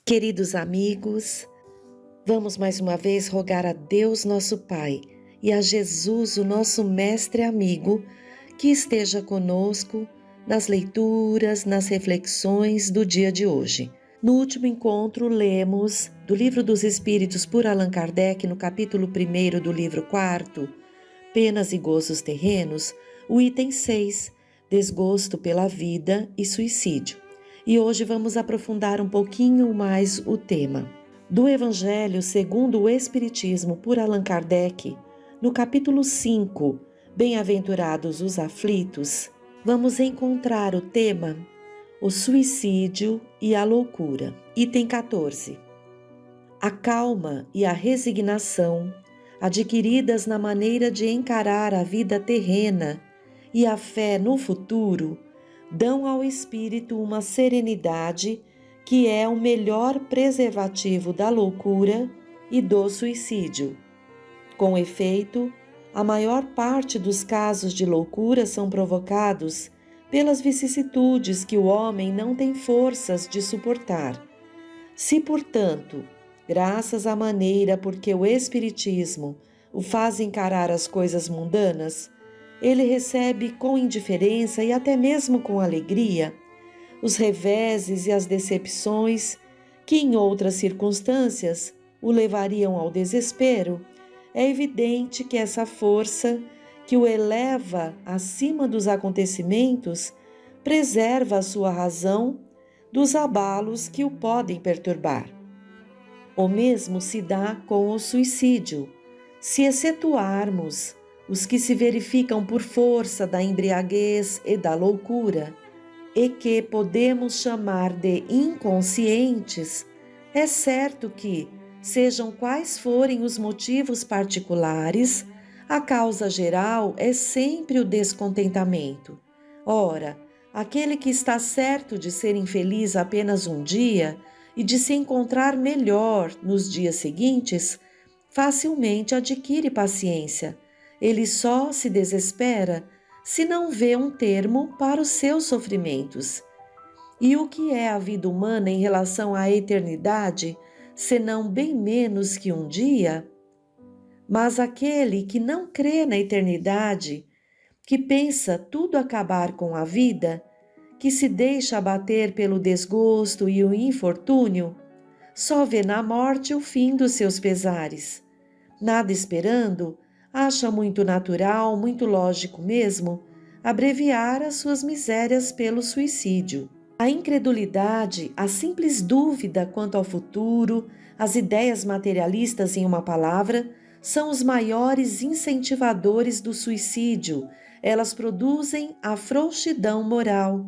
Queridos amigos, vamos mais uma vez rogar a Deus nosso Pai e a Jesus, o nosso mestre amigo, que esteja conosco nas leituras, nas reflexões do dia de hoje. No último encontro, lemos do Livro dos Espíritos por Allan Kardec, no capítulo 1 do livro 4, Penas e Gozos Terrenos, o item 6, Desgosto pela Vida e Suicídio. E hoje vamos aprofundar um pouquinho mais o tema. Do Evangelho segundo o Espiritismo por Allan Kardec, no capítulo 5, Bem-aventurados os aflitos, vamos encontrar o tema O suicídio e a loucura. Item 14. A calma e a resignação, adquiridas na maneira de encarar a vida terrena e a fé no futuro, dão ao espírito uma serenidade que é o melhor preservativo da loucura e do suicídio. Com efeito, a maior parte dos casos de loucura são provocados pelas vicissitudes que o homem não tem forças de suportar. Se, portanto, graças à maneira por que o Espiritismo o faz encarar as coisas mundanas, ele recebe com indiferença e até mesmo com alegria os reveses e as decepções que em outras circunstâncias o levariam ao desespero. É evidente que essa força que o eleva acima dos acontecimentos preserva a sua razão dos abalos que o podem perturbar. O mesmo se dá com o suicídio. Se excetuarmos os que se verificam por força da embriaguez e da loucura, e que podemos chamar de inconscientes, é certo que, sejam quais forem os motivos particulares, a causa geral é sempre o descontentamento. Ora, aquele que está certo de ser infeliz apenas um dia e de se encontrar melhor nos dias seguintes, facilmente adquire paciência. Ele só se desespera se não vê um termo para os seus sofrimentos. E o que é a vida humana em relação à eternidade, senão bem menos que um dia? Mas aquele que não crê na eternidade, que pensa tudo acabar com a vida, que se deixa abater pelo desgosto e o infortúnio, só vê na morte o fim dos seus pesares. Nada esperando, acha muito natural, muito lógico mesmo, abreviar as suas misérias pelo suicídio. A incredulidade, a simples dúvida quanto ao futuro, as ideias materialistas, em uma palavra, são os maiores incentivadores do suicídio. Elas produzem a frouxidão moral.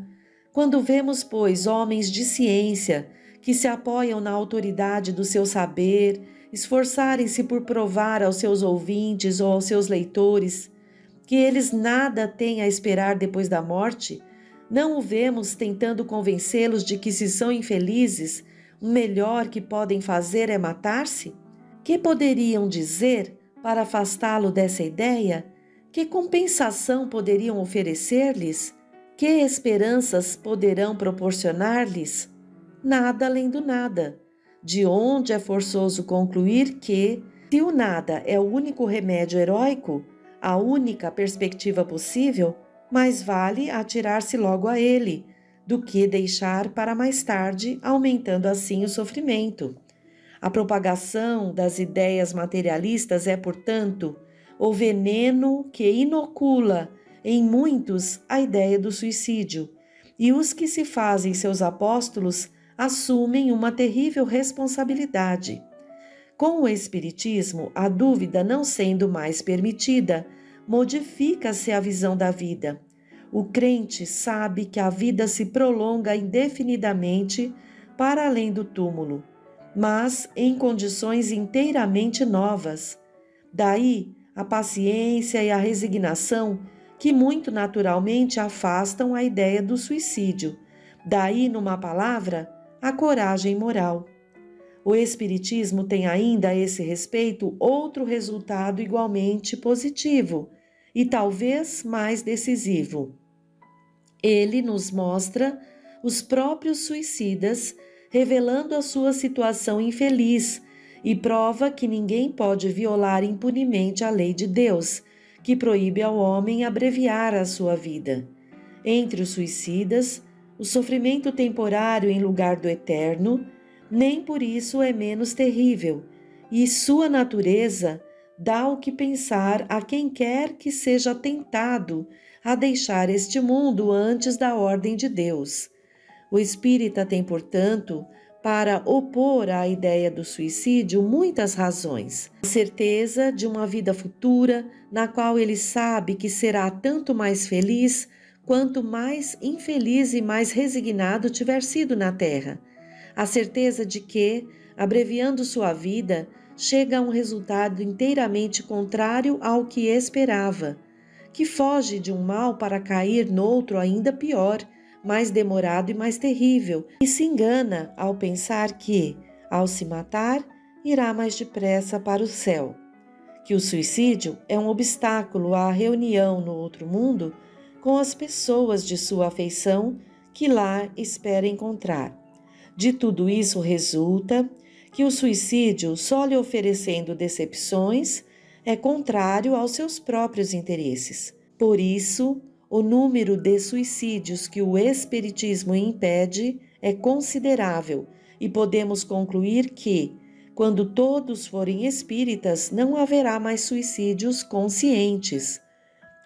Quando vemos, pois, homens de ciência que se apoiam na autoridade do seu saber, esforçarem-se por provar aos seus ouvintes ou aos seus leitores que eles nada têm a esperar depois da morte, não o vemos tentando convencê-los de que, se são infelizes, o melhor que podem fazer é matar-se? Que poderiam dizer para afastá-lo dessa ideia? Que compensação poderiam oferecer-lhes? Que esperanças poderão proporcionar-lhes? Nada além do nada. De onde é forçoso concluir que, se o nada é o único remédio heróico, a única perspectiva possível, mais vale atirar-se logo a ele, do que deixar para mais tarde, aumentando assim o sofrimento. A propagação das ideias materialistas é, portanto, o veneno que inocula em muitos a ideia do suicídio, e os que se fazem seus apóstolos assumem uma terrível responsabilidade. Com o Espiritismo, a dúvida não sendo mais permitida, modifica-se a visão da vida. O crente sabe que a vida se prolonga indefinidamente para além do túmulo, mas em condições inteiramente novas. Daí a paciência e a resignação que muito naturalmente afastam a ideia do suicídio. Daí, numa palavra, a coragem moral. O Espiritismo tem ainda a esse respeito outro resultado igualmente positivo e talvez mais decisivo. Ele nos mostra os próprios suicidas revelando a sua situação infeliz e prova que ninguém pode violar impunemente a lei de Deus, que proíbe ao homem abreviar a sua vida. Entre os suicidas, o sofrimento temporário em lugar do eterno, nem por isso é menos terrível, e sua natureza dá o que pensar a quem quer que seja tentado a deixar este mundo antes da ordem de Deus. O espírita tem, portanto, para opor à ideia do suicídio muitas razões. A certeza de uma vida futura, na qual ele sabe que será tanto mais feliz quanto mais infeliz e mais resignado tiver sido na terra. A certeza de que, abreviando sua vida, chega a um resultado inteiramente contrário ao que esperava, que foge de um mal para cair noutro ainda pior, mais demorado e mais terrível, e se engana ao pensar que, ao se matar, irá mais depressa para o céu. Que o suicídio é um obstáculo à reunião no outro mundo com as pessoas de sua afeição que lá espera encontrar. De tudo isso resulta que o suicídio, só lhe oferecendo decepções, é contrário aos seus próprios interesses. Por isso, o número de suicídios que o Espiritismo impede é considerável e podemos concluir que, quando todos forem espíritas, não haverá mais suicídios conscientes.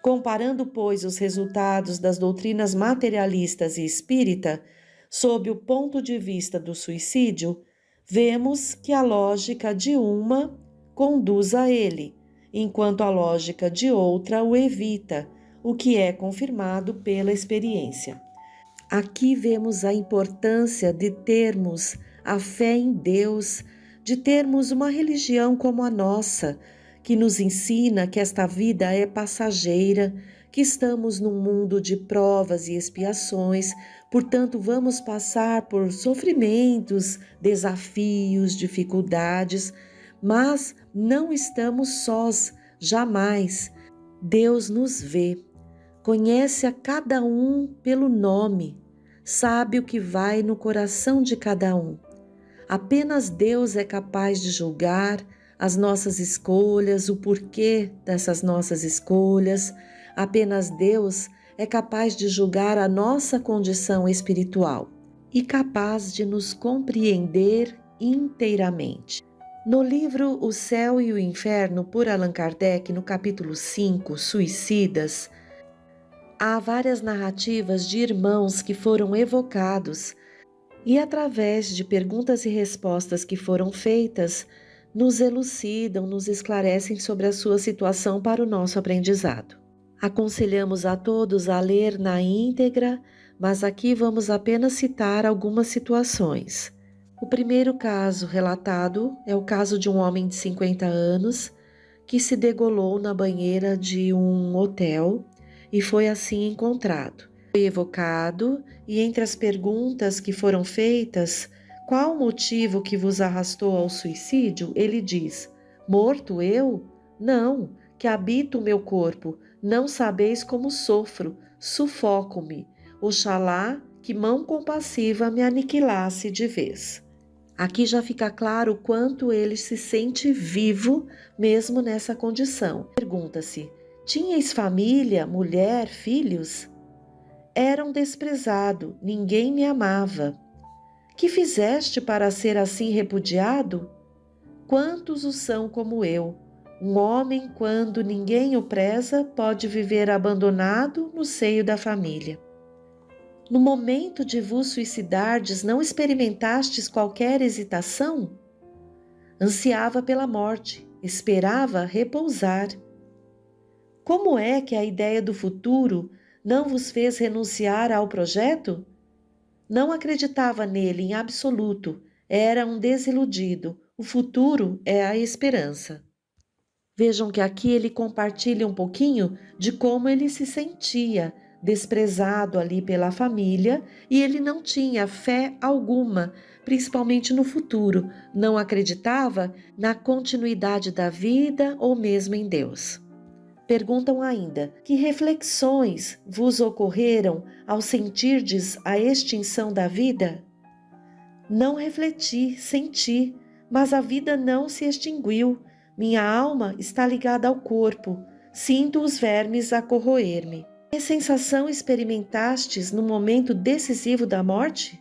Comparando, pois, os resultados das doutrinas materialistas e espírita, sob o ponto de vista do suicídio, vemos que a lógica de uma conduz a ele, enquanto a lógica de outra o evita, o que é confirmado pela experiência. Aqui vemos a importância de termos a fé em Deus, de termos uma religião como a nossa, que nos ensina que esta vida é passageira, que estamos num mundo de provas e expiações, portanto vamos passar por sofrimentos, desafios, dificuldades, mas não estamos sós, jamais. Deus nos vê, conhece a cada um pelo nome, sabe o que vai no coração de cada um. Apenas Deus é capaz de julgar as nossas escolhas, o porquê dessas nossas escolhas. Apenas Deus é capaz de julgar a nossa condição espiritual e capaz de nos compreender inteiramente. No livro O Céu e o Inferno, por Allan Kardec, no capítulo 5, Suicidas, há várias narrativas de irmãos que foram evocados e, através de perguntas e respostas que foram feitas, nos elucidam, nos esclarecem sobre a sua situação para o nosso aprendizado. Aconselhamos a todos a ler na íntegra, mas aqui vamos apenas citar algumas situações. O primeiro caso relatado é o caso de um homem de 50 anos que se degolou na banheira de um hotel e foi assim encontrado. Foi evocado e entre as perguntas que foram feitas, qual o motivo que vos arrastou ao suicídio? Ele diz, morto eu? Não, que habito o meu corpo, não sabeis como sofro, sufoco-me. Oxalá que mão compassiva me aniquilasse de vez. Aqui já fica claro o quanto ele se sente vivo mesmo nessa condição. Pergunta-se, tinhais família, mulher, filhos? Era um desprezado, ninguém me amava. Que fizeste para ser assim repudiado? Quantos o são como eu? Um homem, quando ninguém o preza, pode viver abandonado no seio da família. No momento de vos suicidardes, não experimentastes qualquer hesitação? Ansiava pela morte, esperava repousar. Como é que a ideia do futuro não vos fez renunciar ao projeto? Não acreditava nele em absoluto, era um desiludido. O futuro é a esperança. Vejam que aqui ele compartilha um pouquinho de como ele se sentia, desprezado ali pela família, e ele não tinha fé alguma, principalmente no futuro, não acreditava na continuidade da vida ou mesmo em Deus. Perguntam ainda, que reflexões vos ocorreram ao sentirdes a extinção da vida? Não refleti, senti, mas a vida não se extinguiu. Minha alma está ligada ao corpo. Sinto os vermes a corroer-me. Que sensação experimentastes no momento decisivo da morte?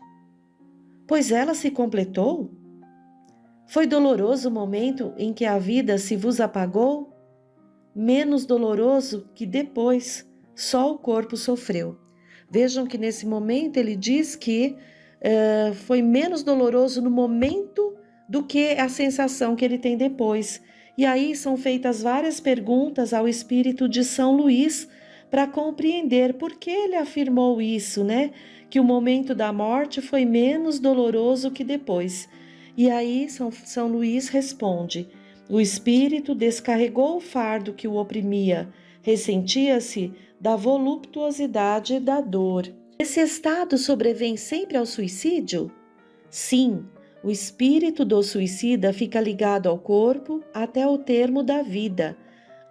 Pois ela se completou? Foi doloroso o momento em que a vida se vos apagou? Menos doloroso que depois, só o corpo sofreu. Vejam que nesse momento ele diz que foi menos doloroso no momento do que a sensação que ele tem depois. E aí são feitas várias perguntas ao espírito de São Luís para compreender por que ele afirmou isso, né? Que o momento da morte foi menos doloroso que depois. E aí São Luís responde: o espírito descarregou o fardo que o oprimia, ressentia-se da voluptuosidade da dor. Esse estado sobrevém sempre ao suicídio? Sim, o espírito do suicida fica ligado ao corpo até o termo da vida.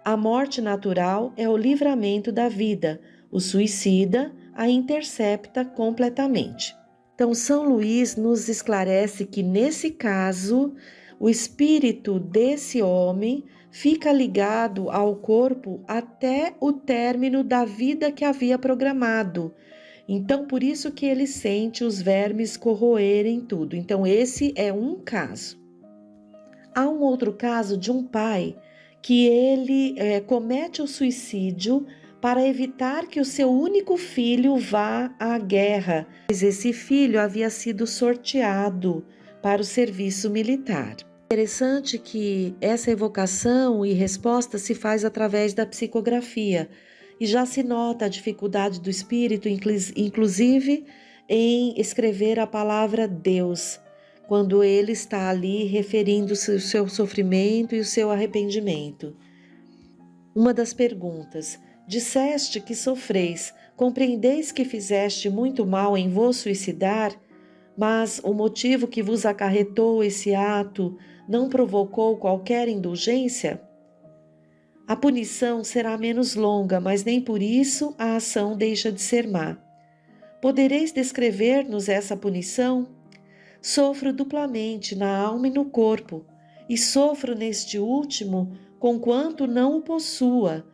A morte natural é o livramento da vida, o suicida a intercepta completamente. Então, São Luís nos esclarece que, nesse caso, o espírito desse homem fica ligado ao corpo até o término da vida que havia programado. Então, por isso que ele sente os vermes corroerem tudo. Então, esse é um caso. Há um outro caso de um pai que ele comete o suicídio para evitar que o seu único filho vá à guerra, pois esse filho havia sido sorteado para o serviço militar. Interessante que essa evocação e resposta se faz através da psicografia e já se nota a dificuldade do espírito, inclusive em escrever a palavra Deus, quando ele está ali referindo-se ao seu sofrimento e o seu arrependimento. Uma das perguntas: disseste que sofreis, compreendeis que fizeste muito mal em vos suicidar, mas o motivo que vos acarretou esse ato não provocou qualquer indulgência? A punição será menos longa, mas nem por isso a ação deixa de ser má. Podereis descrever-nos essa punição? Sofro duplamente na alma e no corpo, e sofro neste último conquanto não o possua,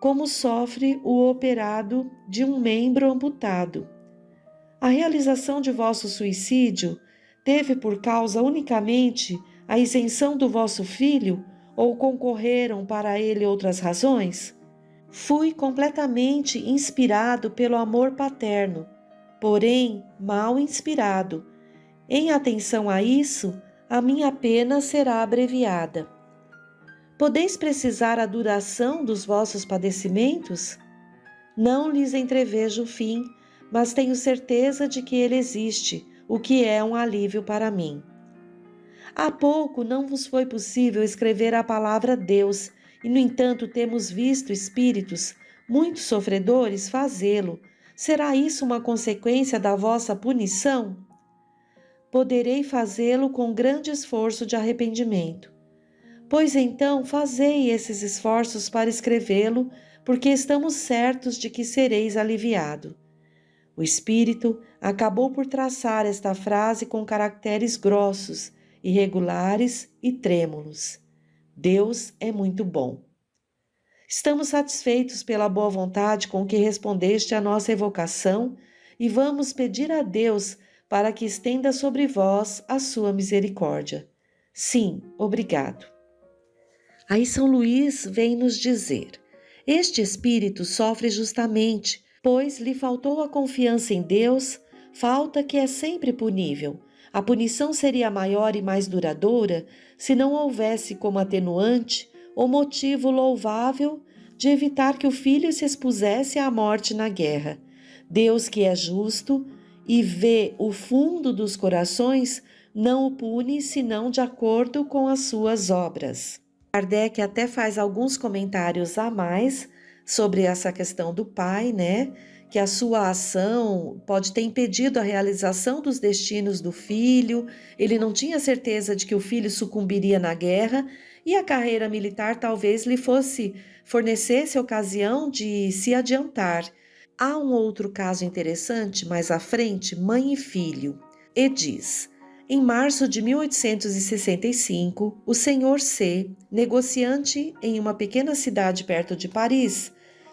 como sofre o operado de um membro amputado. A realização de vosso suicídio teve por causa unicamente a isenção do vosso filho ou concorreram para ele outras razões? Fui completamente inspirado pelo amor paterno, porém mal inspirado. Em atenção a isso, a minha pena será abreviada. Podeis precisar a duração dos vossos padecimentos? Não lhes entrevejo o fim, mas tenho certeza de que ele existe, o que é um alívio para mim. Há pouco não vos foi possível escrever a palavra Deus, e no entanto temos visto espíritos, muito sofredores, fazê-lo. Será isso uma consequência da vossa punição? Poderei fazê-lo com grande esforço de arrependimento. Pois então fazei esses esforços para escrevê-lo, porque estamos certos de que sereis aliviado. O espírito acabou por traçar esta frase com caracteres grossos, irregulares e trêmulos. Deus é muito bom. Estamos satisfeitos pela boa vontade com que respondeste à nossa evocação e vamos pedir a Deus para que estenda sobre vós a sua misericórdia. Sim, obrigado. Aí São Luís vem nos dizer: este espírito sofre justamente, pois lhe faltou a confiança em Deus, falta que é sempre punível. A punição seria maior e mais duradoura se não houvesse como atenuante o motivo louvável de evitar que o filho se expusesse à morte na guerra. Deus, que é justo e vê o fundo dos corações, não o pune senão de acordo com as suas obras. Kardec até faz alguns comentários a mais sobre essa questão do pai, né? Que a sua ação pode ter impedido a realização dos destinos do filho, ele não tinha certeza de que o filho sucumbiria na guerra e a carreira militar talvez lhe fornecesse ocasião de se adiantar. Há um outro caso interessante mais à frente, mãe e filho, e diz: Em março de 1865, o Sr. C., negociante em uma pequena cidade perto de Paris,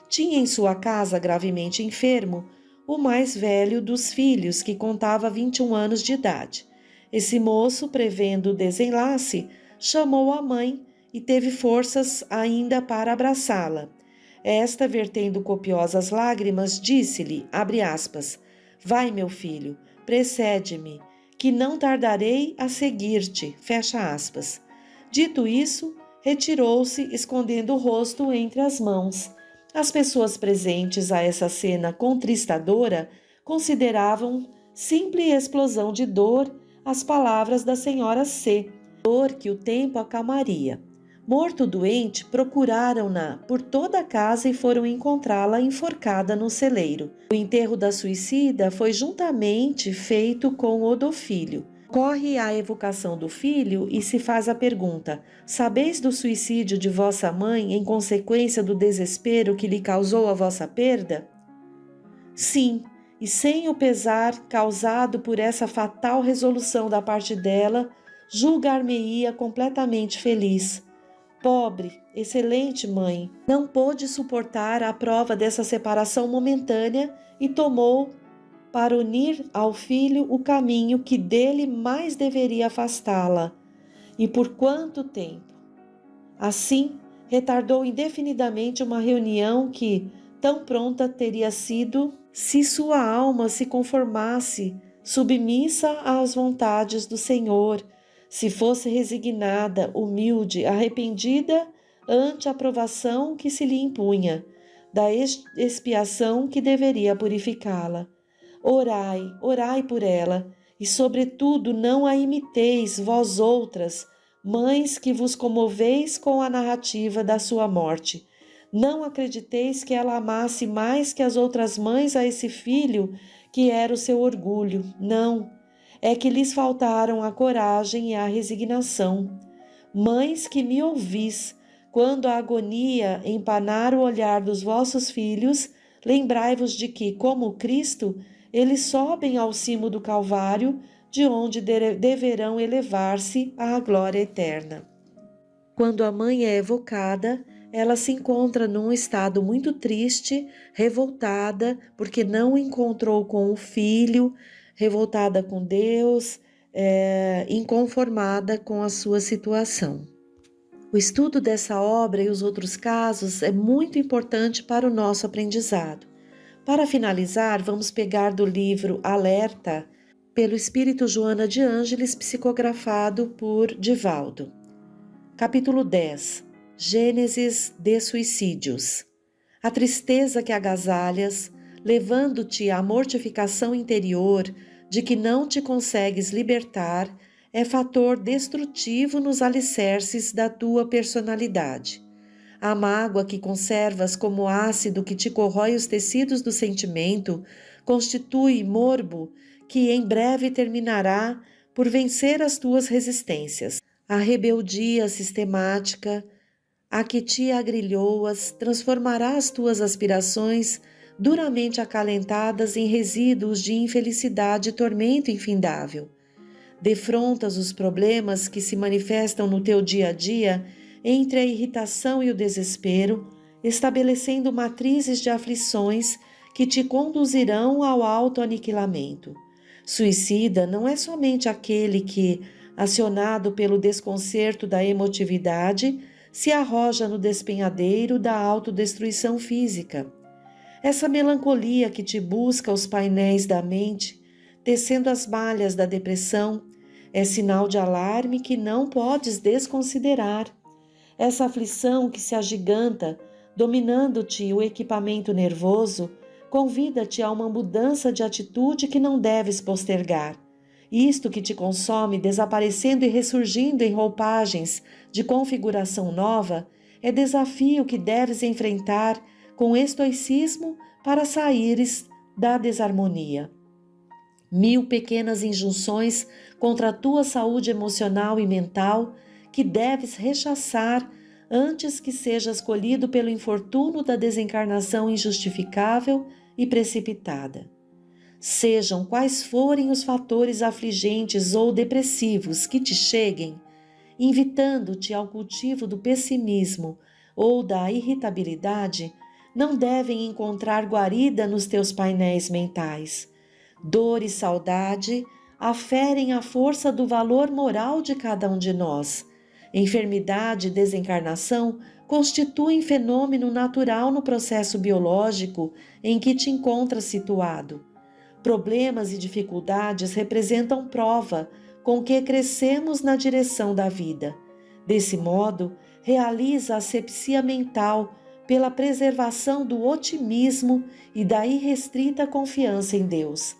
tinha em sua casa, gravemente enfermo, o mais velho dos filhos, que contava 21 anos de idade. Esse moço, prevendo o desenlace, chamou a mãe e teve forças ainda para abraçá-la. Esta, vertendo copiosas lágrimas, disse-lhe, abre aspas, vai, meu filho, precede-me, que não tardarei a seguir-te, fecha aspas. Dito isso, retirou-se, escondendo o rosto entre as mãos. As pessoas presentes a essa cena contristadora consideravam simples explosão de dor as palavras da senhora C., dor que o tempo acalmaria. Morto o doente, procuraram-na por toda a casa e foram encontrá-la enforcada no celeiro. O enterro da suicida foi juntamente feito com o do filho. Corre a evocação do filho e se faz a pergunta: sabeis do suicídio de vossa mãe em consequência do desespero que lhe causou a vossa perda? Sim, e sem o pesar causado por essa fatal resolução da parte dela, julgar-me-ia completamente feliz. Pobre, excelente mãe, não pôde suportar a prova dessa separação momentânea e tomou para unir ao filho o caminho que dele mais deveria afastá-la. E por quanto tempo? Assim, retardou indefinidamente uma reunião que, tão pronta teria sido, se sua alma se conformasse, submissa às vontades do Senhor, se fosse resignada, humilde, arrependida ante a provação que se lhe impunha, da expiação que deveria purificá-la. Orai, orai por ela, e sobretudo não a imiteis, vós outras, mães que vos comoveis com a narrativa da sua morte. Não acrediteis que ela amasse mais que as outras mães a esse filho, que era o seu orgulho. Não, é que lhes faltaram a coragem e a resignação. Mães que me ouvis, quando a agonia empanar o olhar dos vossos filhos, lembrai-vos de que, como Cristo, eles sobem ao cimo do Calvário, de onde deverão elevar-se à glória eterna. Quando a mãe é evocada, ela se encontra num estado muito triste, revoltada, porque não encontrou com o filho, revoltada com Deus, inconformada com a sua situação. O estudo dessa obra e os outros casos é muito importante para o nosso aprendizado. Para finalizar, vamos pegar do livro Alerta, pelo Espírito Joana de Ângeles, psicografado por Divaldo. Capítulo 10. Gênesis de suicídios. A tristeza que agasalhas, levando-te à mortificação interior de que não te consegues libertar, é fator destrutivo nos alicerces da tua personalidade. A mágoa que conservas como ácido que te corrói os tecidos do sentimento constitui morbo que em breve terminará por vencer as tuas resistências. A rebeldia sistemática, a que te agrilhoas, transformará as tuas aspirações duramente acalentadas em resíduos de infelicidade e tormento infindável. Defrontas os problemas que se manifestam no teu dia a dia entre a irritação e o desespero, estabelecendo matrizes de aflições que te conduzirão ao autoaniquilamento. Suicida não é somente aquele que, acionado pelo desconcerto da emotividade, se arroja no despenhadeiro da autodestruição física. Essa melancolia que te busca os painéis da mente, tecendo as malhas da depressão, é sinal de alarme que não podes desconsiderar. Essa aflição que se agiganta, dominando-te o equipamento nervoso, convida-te a uma mudança de atitude que não deves postergar. Isto que te consome, desaparecendo e ressurgindo em roupagens de configuração nova, é desafio que deves enfrentar com estoicismo para saíres da desarmonia. 1000 pequenas injunções contra a tua saúde emocional e mental que deves rechaçar antes que sejas colhido pelo infortúnio da desencarnação injustificável e precipitada. Sejam quais forem os fatores afligentes ou depressivos que te cheguem, invitando-te ao cultivo do pessimismo ou da irritabilidade, não devem encontrar guarida nos teus painéis mentais. Dor e saudade aferem a força do valor moral de cada um de nós. Enfermidade e desencarnação constituem fenômeno natural no processo biológico em que te encontras situado. Problemas e dificuldades representam prova com que crescemos na direção da vida. Desse modo, realiza a asepsia mental pela preservação do otimismo e da irrestrita confiança em Deus.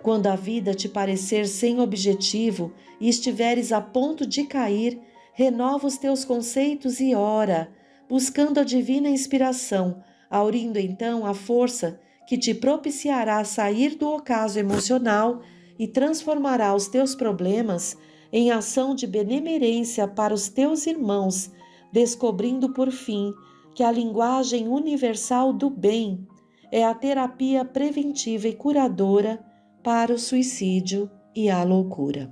Quando a vida te parecer sem objetivo e estiveres a ponto de cair, renova os teus conceitos e ora, buscando a divina inspiração, aurindo então a força que te propiciará sair do ocaso emocional e transformará os teus problemas em ação de benemerência para os teus irmãos, descobrindo por fim que a linguagem universal do bem é a terapia preventiva e curadora para o suicídio e a loucura.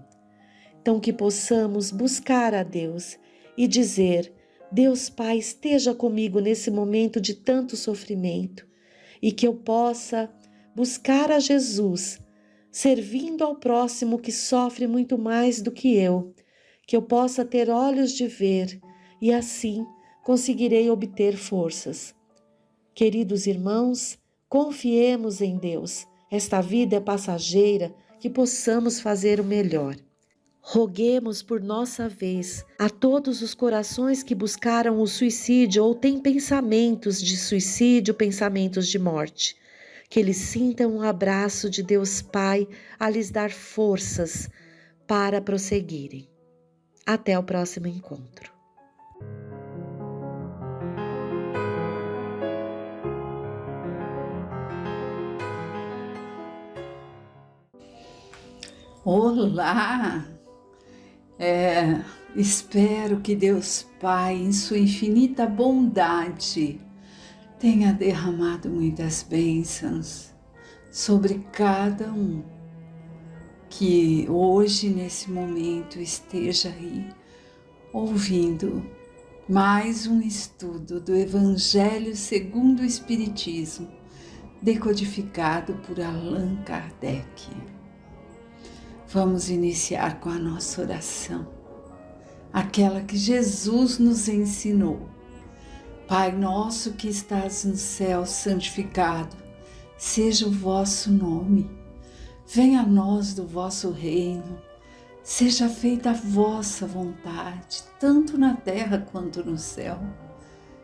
Então que possamos buscar a Deus e dizer: Deus Pai, esteja comigo nesse momento de tanto sofrimento, e que eu possa buscar a Jesus, servindo ao próximo que sofre muito mais do que eu possa ter olhos de ver e assim conseguirei obter forças. Queridos irmãos, confiemos em Deus. Esta vida é passageira, que possamos fazer o melhor. Roguemos por nossa vez a todos os corações que buscaram o suicídio ou têm pensamentos de suicídio, pensamentos de morte, que eles sintam um abraço de Deus Pai a lhes dar forças para prosseguirem. Até o próximo encontro. Olá! Espero que Deus Pai, em sua infinita bondade, tenha derramado muitas bênçãos sobre cada um que hoje, nesse momento, esteja aí ouvindo mais um estudo do Evangelho segundo o Espiritismo, decodificado por Allan Kardec. Vamos iniciar com a nossa oração, aquela que Jesus nos ensinou. Pai nosso que estás no céu, santificado seja o vosso nome. Venha a nós do vosso reino. Seja feita a vossa vontade, tanto na terra quanto no céu.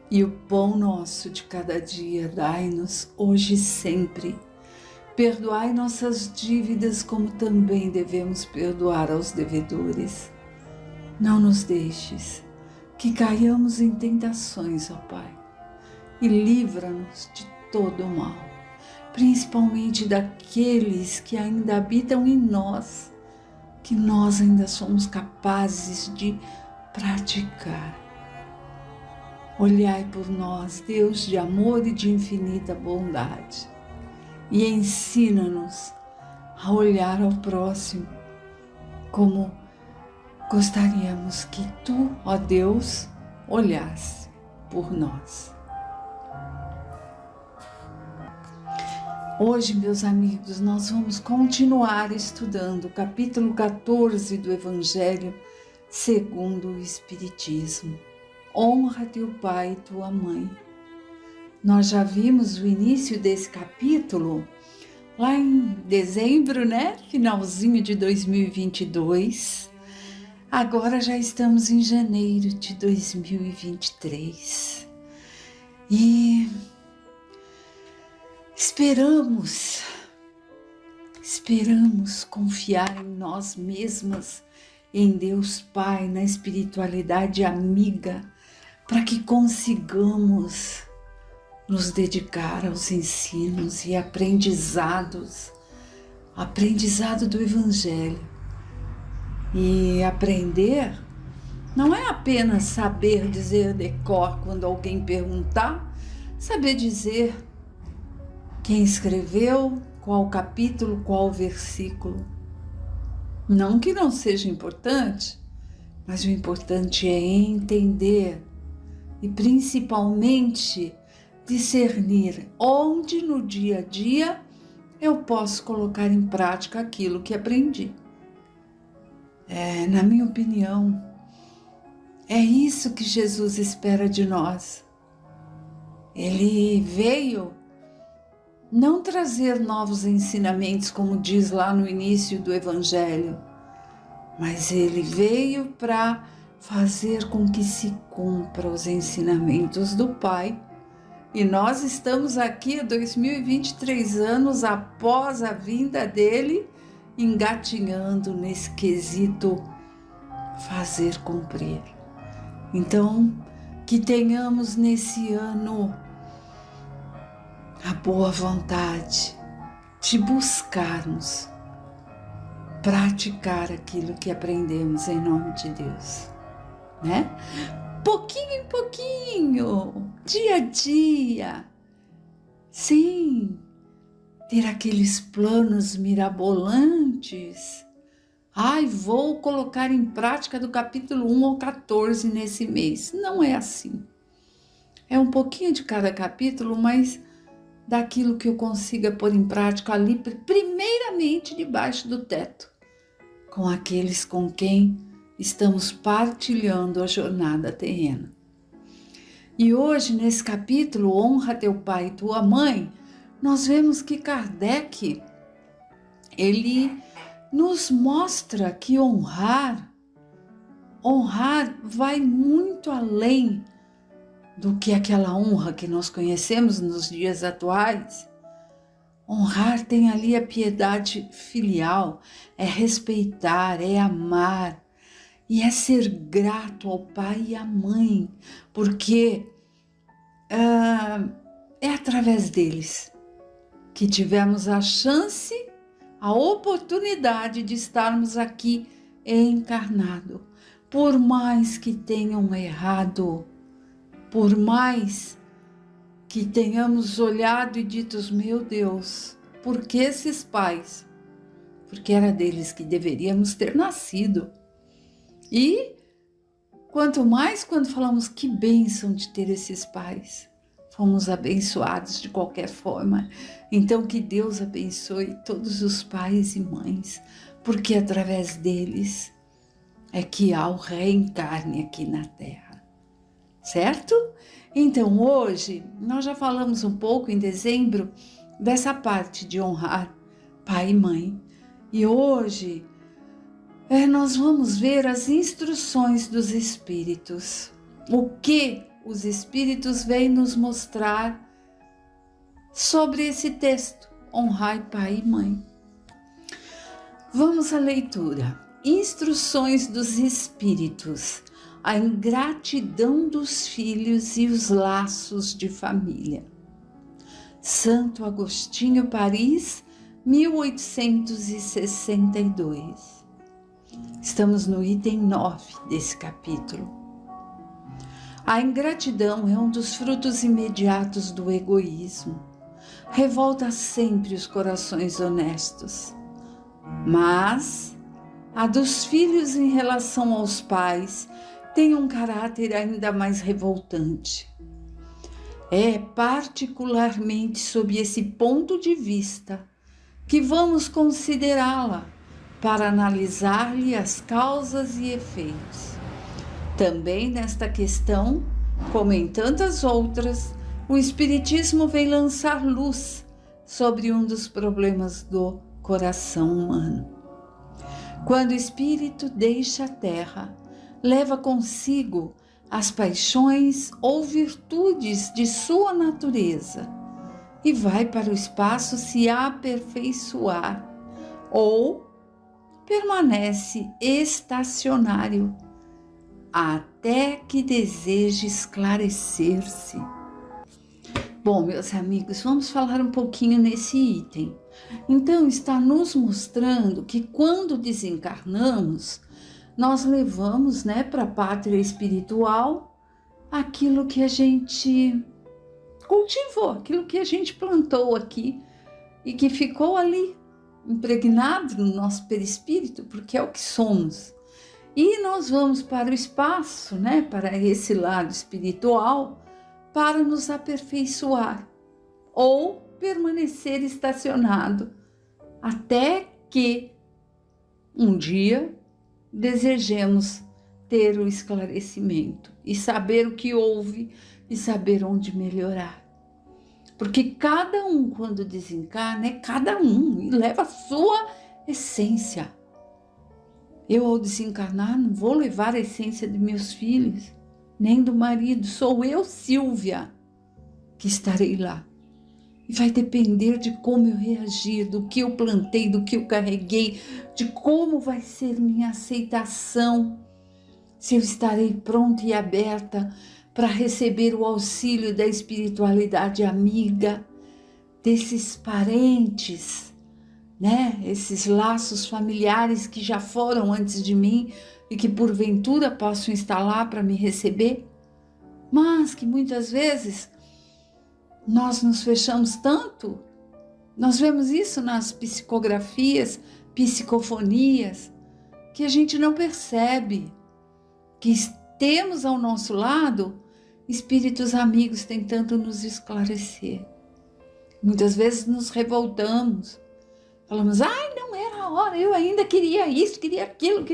E o pão nosso de cada dia dai-nos hoje e sempre. Perdoai nossas dívidas como também devemos perdoar aos devedores. Não nos deixes que caiamos em tentações, ó Pai, e livra-nos de todo o mal, principalmente daqueles que ainda habitam em nós, que nós ainda somos capazes de praticar. Olhai por nós, Deus de amor e de infinita bondade, e ensina-nos a olhar ao próximo como gostaríamos que Tu, ó Deus, olhasse por nós. Hoje, meus amigos, nós vamos continuar estudando o capítulo 14 do Evangelho segundo o Espiritismo. Honra teu pai e tua mãe. Nós já vimos o início desse capítulo lá em dezembro, né? Finalzinho de 2022. Agora já estamos em janeiro de 2023. E esperamos confiar em nós mesmas, em Deus Pai, na espiritualidade amiga, para que consigamos nos dedicar aos ensinos e aprendizado do Evangelho. E aprender não é apenas saber dizer de cor quando alguém perguntar, saber dizer quem escreveu, qual capítulo, qual versículo. Não que não seja importante, mas o importante é entender e principalmente discernir onde no dia a dia eu posso colocar em prática aquilo que aprendi. Na minha opinião, é isso que Jesus espera de nós. Ele veio não trazer novos ensinamentos, como diz lá no início do Evangelho, mas ele veio para fazer com que se cumpra os ensinamentos do Pai. E nós estamos aqui há 2023 anos após a vinda dele, engatinhando nesse quesito fazer cumprir. Então, que tenhamos nesse ano a boa vontade de buscarmos praticar aquilo que aprendemos em nome de Deus, né? Pouquinho em pouquinho, dia a dia. Sim, ter aqueles planos mirabolantes. Vou colocar em prática do capítulo 1 ao 14 nesse mês. Não é assim. É um pouquinho de cada capítulo, mas daquilo que eu consiga pôr em prática ali, primeiramente debaixo do teto, com aqueles com quem estamos partilhando a jornada terrena. E hoje, nesse capítulo, Honra teu pai e tua mãe, nós vemos que Kardec, ele nos mostra que honrar vai muito além do que aquela honra que nós conhecemos nos dias atuais. Honrar tem ali a piedade filial, é respeitar, é amar e é ser grato ao pai e à mãe, porque é através deles que tivemos a chance, a oportunidade de estarmos aqui encarnado. Por mais que tenham errado, por mais que tenhamos olhado e dito, meu Deus, por que esses pais? Porque era deles que deveríamos ter nascido. E quanto mais quando falamos que bênção de ter esses pais, fomos abençoados de qualquer forma. Então que Deus abençoe todos os pais e mães, porque através deles é que há o reencarne aqui na Terra, certo? Então hoje nós já falamos um pouco em dezembro dessa parte de honrar pai e mãe, e hoje nós vamos ver as instruções dos Espíritos, o que os Espíritos vêm nos mostrar sobre esse texto, honrai pai e mãe. Vamos à leitura. Instruções dos Espíritos, a ingratidão dos filhos e os laços de família. Santo Agostinho, Paris, 1862. Estamos no item 9 desse capítulo. A ingratidão é um dos frutos imediatos do egoísmo. Revolta sempre os corações honestos. Mas a dos filhos em relação aos pais tem um caráter ainda mais revoltante. É particularmente sob esse ponto de vista que vamos considerá-la para analisar-lhe as causas e efeitos. Também nesta questão, como em tantas outras, o Espiritismo vem lançar luz sobre um dos problemas do coração humano. Quando o espírito deixa a terra, leva consigo as paixões ou virtudes de sua natureza e vai para o espaço se aperfeiçoar, ou permanece estacionário até que deseje esclarecer-se. Bom, meus amigos, vamos falar um pouquinho nesse item. Então, está nos mostrando que quando desencarnamos, nós levamos, para a pátria espiritual aquilo que a gente cultivou, aquilo que a gente plantou aqui e que ficou ali, impregnado no nosso perispírito, porque é o que somos. E nós vamos para o espaço, né, para esse lado espiritual, para nos aperfeiçoar ou permanecer estacionado até que um dia desejemos ter o esclarecimento e saber o que houve e saber onde melhorar. Porque cada um, quando desencarna, é cada um e leva a sua essência. Eu, ao desencarnar, não vou levar a essência de meus filhos, nem do marido. Sou eu, Silvia, que estarei lá. E vai depender de como eu reagir, do que eu plantei, do que eu carreguei, de como vai ser minha aceitação. Se eu estarei pronta e aberta para receber o auxílio da espiritualidade amiga, desses parentes, né? Esses laços familiares que já foram antes de mim e que porventura possam estar lá para me receber, mas que muitas vezes nós nos fechamos tanto. Nós vemos isso nas psicografias, psicofonias, que a gente não percebe que temos ao nosso lado espíritos amigos tentando nos esclarecer. Muitas vezes nos revoltamos, falamos, ai, não era a hora, eu ainda queria isso, queria aquilo,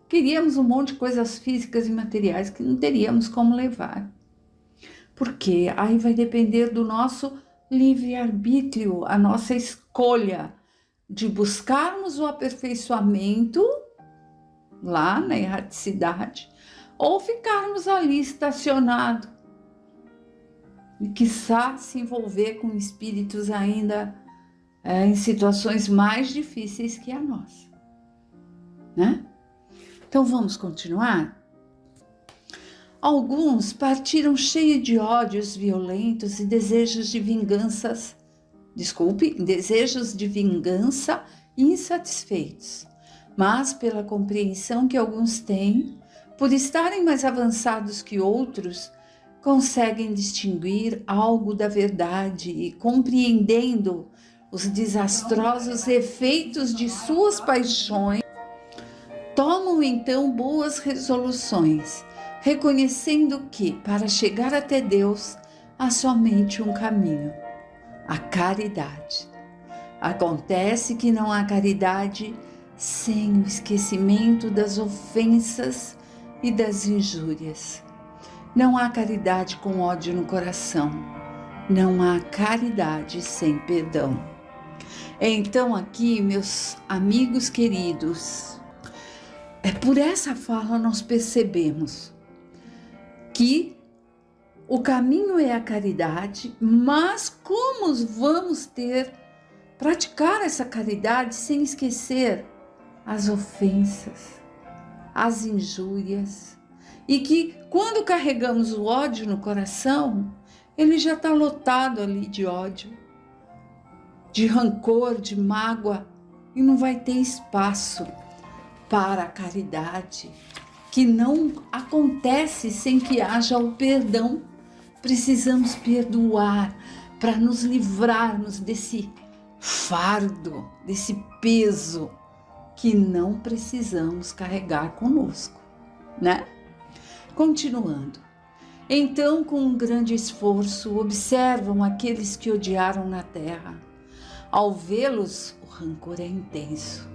queríamos um monte de coisas físicas e materiais que não teríamos como levar. Porque aí vai depender do nosso livre-arbítrio, a nossa escolha de buscarmos o aperfeiçoamento lá na erraticidade, ou ficarmos ali estacionados e quiçá se envolver com espíritos ainda em situações mais difíceis que a nossa, né? Então vamos continuar? Alguns partiram cheios de ódios violentos e desejos de vingança insatisfeitos, mas pela compreensão que alguns têm, por estarem mais avançados que outros, conseguem distinguir algo da verdade e, compreendendo os desastrosos efeitos de suas paixões, tomam então boas resoluções, reconhecendo que, para chegar até Deus, há somente um caminho: a caridade. Acontece que não há caridade sem o esquecimento das ofensas e das injúrias. Não há caridade com ódio no coração. Não há caridade sem perdão. Então aqui, meus amigos queridos, por essa fala nós percebemos que o caminho é a caridade, mas como vamos praticar essa caridade sem esquecer as ofensas, as injúrias, e que quando carregamos o ódio no coração, ele já está lotado ali de ódio, de rancor, de mágoa, e não vai ter espaço para a caridade, que não acontece sem que haja o perdão. Precisamos perdoar para nos livrarmos desse fardo, desse peso que não precisamos carregar conosco, né? Continuando. Então, com um grande esforço, observam aqueles que odiaram na terra. Ao vê-los, o rancor é intenso.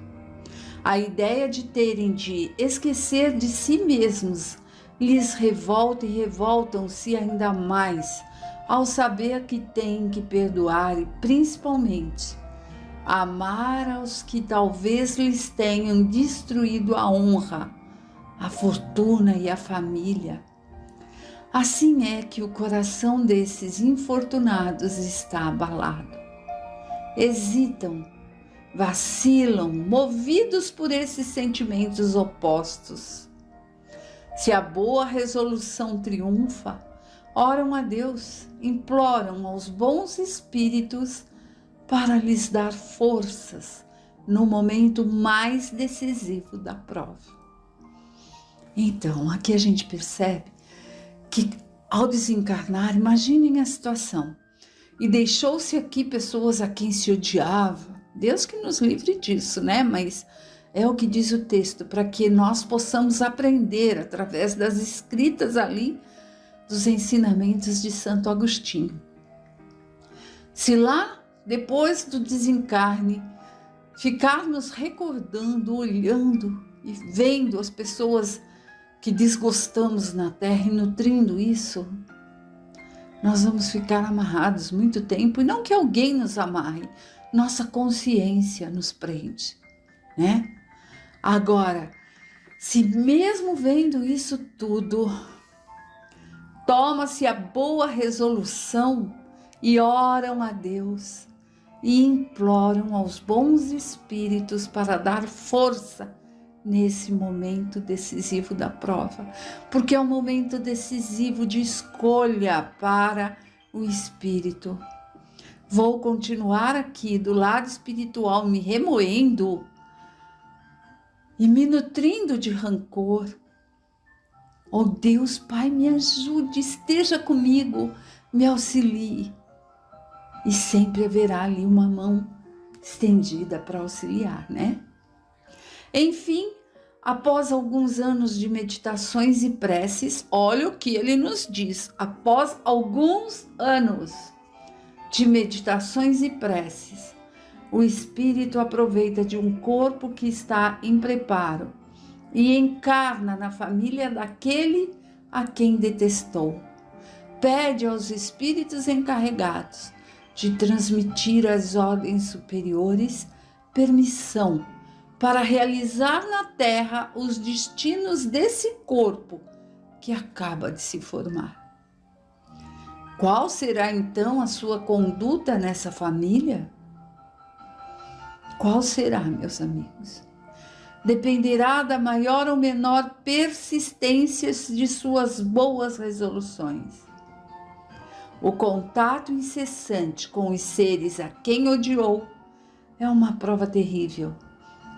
A ideia de terem de esquecer de si mesmos lhes revolta e revoltam-se ainda mais ao saber que têm que perdoar e, principalmente, amar aos que talvez lhes tenham destruído a honra, a fortuna e a família. Assim é que o coração desses infortunados está abalado. Hesitam, vacilam, movidos por esses sentimentos opostos. Se a boa resolução triunfa, oram a Deus, imploram aos bons espíritos para lhes dar forças no momento mais decisivo da prova. Então, aqui a gente percebe que ao desencarnar, imaginem a situação, e deixou-se aqui pessoas a quem se odiava. Deus que nos livre disso, né? Mas é o que diz o texto, para que nós possamos aprender através das escritas ali dos ensinamentos de Santo Agostinho. Se lá, depois do desencarne, ficarmos recordando, olhando e vendo as pessoas que desgostamos na Terra e nutrindo isso, nós vamos ficar amarrados muito tempo, e não que alguém nos amarre, nossa consciência nos prende, né? Agora, se mesmo vendo isso tudo, toma-se a boa resolução e oram a Deus e imploram aos bons espíritos para dar força nesse momento decisivo da prova, porque é um momento decisivo de escolha para o espírito. Vou continuar aqui do lado espiritual me remoendo e me nutrindo de rancor. Oh Deus, Pai, me ajude, esteja comigo, me auxilie. E sempre haverá ali uma mão estendida para auxiliar, né? Enfim, após alguns anos de meditações e preces, olha o que ele nos diz. Após alguns anos de meditações e preces, o espírito aproveita de um corpo que está em preparo e encarna na família daquele a quem detestou. Pede aos espíritos encarregados de transmitir às ordens superiores permissão para realizar na Terra os destinos desse corpo que acaba de se formar. Qual será então a sua conduta nessa família? Qual será, meus amigos? Dependerá da maior ou menor persistência de suas boas resoluções. O contato incessante com os seres a quem odiou é uma prova terrível,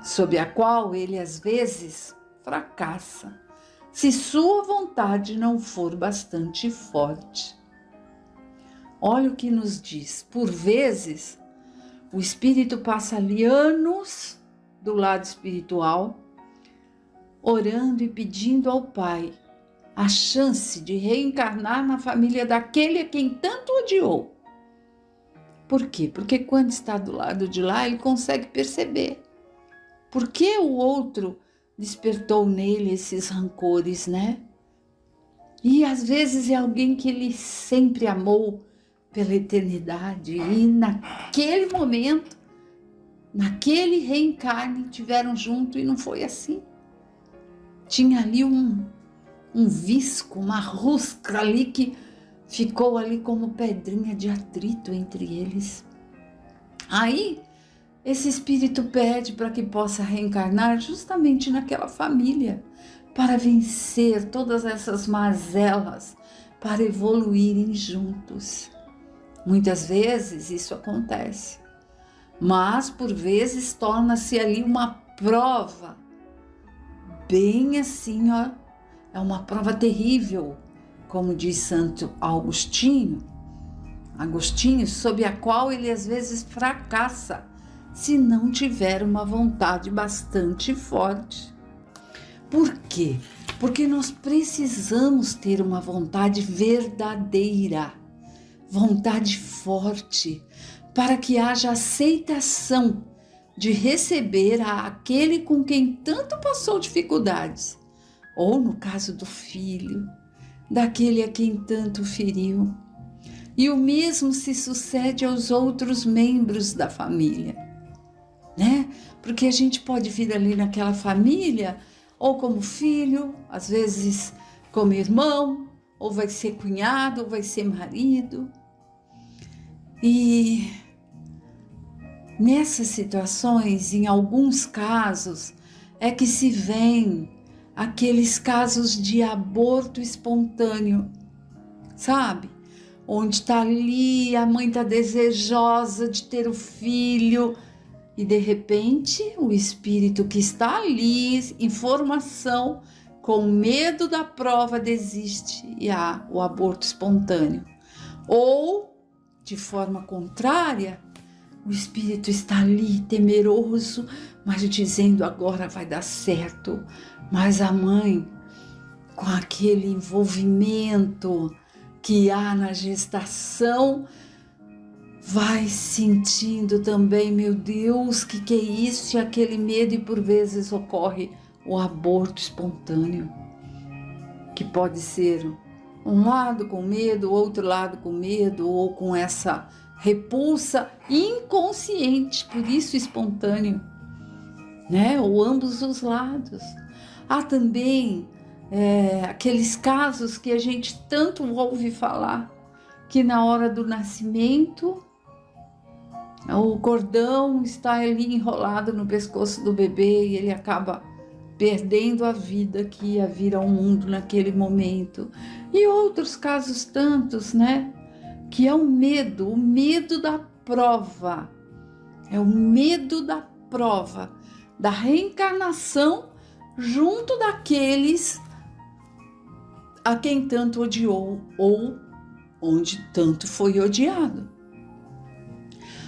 sob a qual ele às vezes fracassa, se sua vontade não for bastante forte. Olha o que nos diz. Por vezes, o espírito passa ali anos do lado espiritual, orando e pedindo ao Pai a chance de reencarnar na família daquele a quem tanto odiou. Por quê? Porque quando está do lado de lá, ele consegue perceber por que o outro despertou nele esses rancores, né? E às vezes é alguém que ele sempre amou pela eternidade, e naquele momento, naquele reencarne, tiveram junto e não foi assim. Tinha ali um visco, uma rusca ali que ficou ali como pedrinha de atrito entre eles. Aí, esse espírito pede para que possa reencarnar justamente naquela família, para vencer todas essas mazelas, para evoluírem juntos. Muitas vezes isso acontece, mas por vezes torna-se ali uma prova, bem assim, ó, é uma prova terrível, como diz Santo Agostinho, sob a qual ele às vezes fracassa, se não tiver uma vontade bastante forte. Por quê? Porque nós precisamos ter uma vontade verdadeira, vontade forte, para que haja aceitação de receber aquele com quem tanto passou dificuldades, ou no caso do filho, daquele a quem tanto feriu. E o mesmo se sucede aos outros membros da família, né? Porque a gente pode vir ali naquela família, ou como filho, às vezes como irmão, ou vai ser cunhado, ou vai ser marido. E nessas situações, em alguns casos, é que se vêem aqueles casos de aborto espontâneo, sabe? Onde está ali, a mãe está desejosa de ter o filho e de repente o espírito que está ali em formação, com medo da prova, desiste e há o aborto espontâneo. Ou de forma contrária, o espírito está ali temeroso, mas dizendo agora vai dar certo. Mas a mãe, com aquele envolvimento que há na gestação, vai sentindo também, meu Deus, que é isso? E aquele medo, e por vezes ocorre o aborto espontâneo, que pode ser um lado com medo, outro lado com medo, ou com essa repulsa inconsciente, por isso espontâneo, né? Ou ambos os lados. Há também aqueles casos que a gente tanto ouve falar, que na hora do nascimento o cordão está ali enrolado no pescoço do bebê e ele acaba perdendo a vida que ia vir ao mundo naquele momento. E outros casos tantos, né? Que é o medo da prova. É o medo da prova, da reencarnação junto daqueles a quem tanto odiou ou onde tanto foi odiado.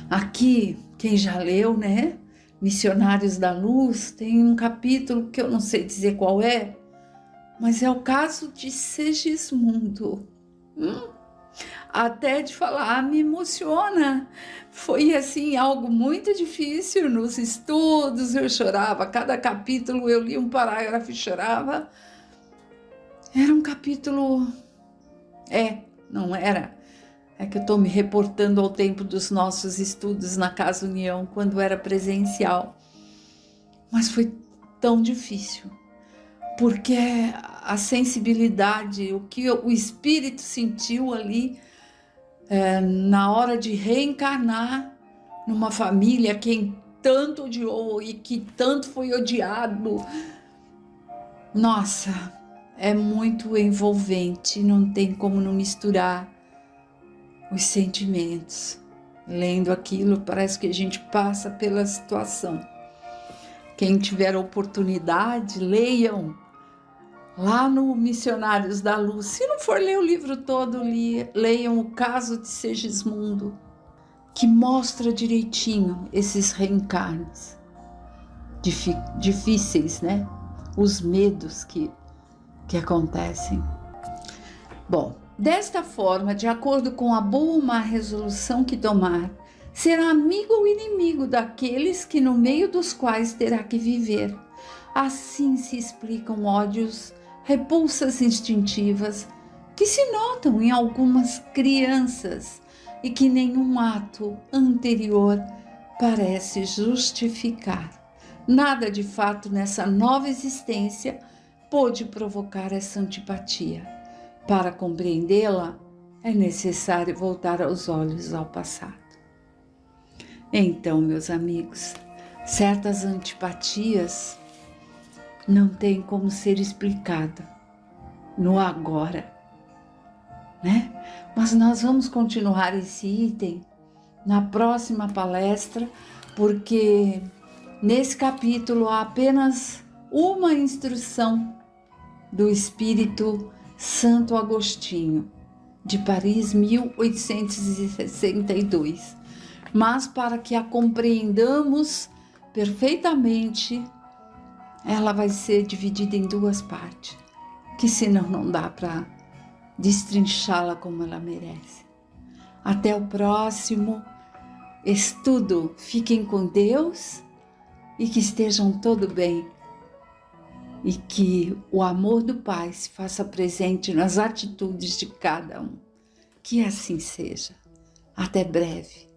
Aqui, quem já leu, né? Missionários da Luz, tem um capítulo que eu não sei dizer qual é, mas é o caso de Segismundo. Até de falar, me emociona. Foi assim, algo muito difícil nos estudos, eu chorava. Cada capítulo eu li um parágrafo e chorava. Era um capítulo... não era? É que eu estou me reportando ao tempo dos nossos estudos na Casa União, quando era presencial. Mas foi tão difícil, porque a sensibilidade, o que o espírito sentiu ali, na hora de reencarnar numa família quem tanto odiou e que tanto foi odiado. Nossa, é muito envolvente, não tem como não misturar os sentimentos. Lendo aquilo, parece que a gente passa pela situação. Quem tiver oportunidade, leiam lá no Missionários da Luz. Se não for ler o livro todo, leiam o caso de Segismundo, que mostra direitinho esses reencarnes difíceis, né? Os medos que acontecem. Bom, desta forma, de acordo com a boa ou má resolução que tomar, será amigo ou inimigo daqueles que no meio dos quais terá que viver. Assim se explicam ódios, repulsas instintivas, que se notam em algumas crianças e que nenhum ato anterior parece justificar. Nada de fato nessa nova existência pôde provocar essa antipatia. Para compreendê-la, é necessário voltar os olhos ao passado. Então, meus amigos, certas antipatias não têm como ser explicada no agora, né? Mas nós vamos continuar esse item na próxima palestra, porque nesse capítulo há apenas uma instrução do Espírito Santo Agostinho, de Paris, 1862. Mas para que a compreendamos perfeitamente, ela vai ser dividida em duas partes, que senão não dá para destrinchá-la como ela merece. Até o próximo estudo. Fiquem com Deus e que estejam todos bem. E que o amor do Pai se faça presente nas atitudes de cada um. Que assim seja. Até breve.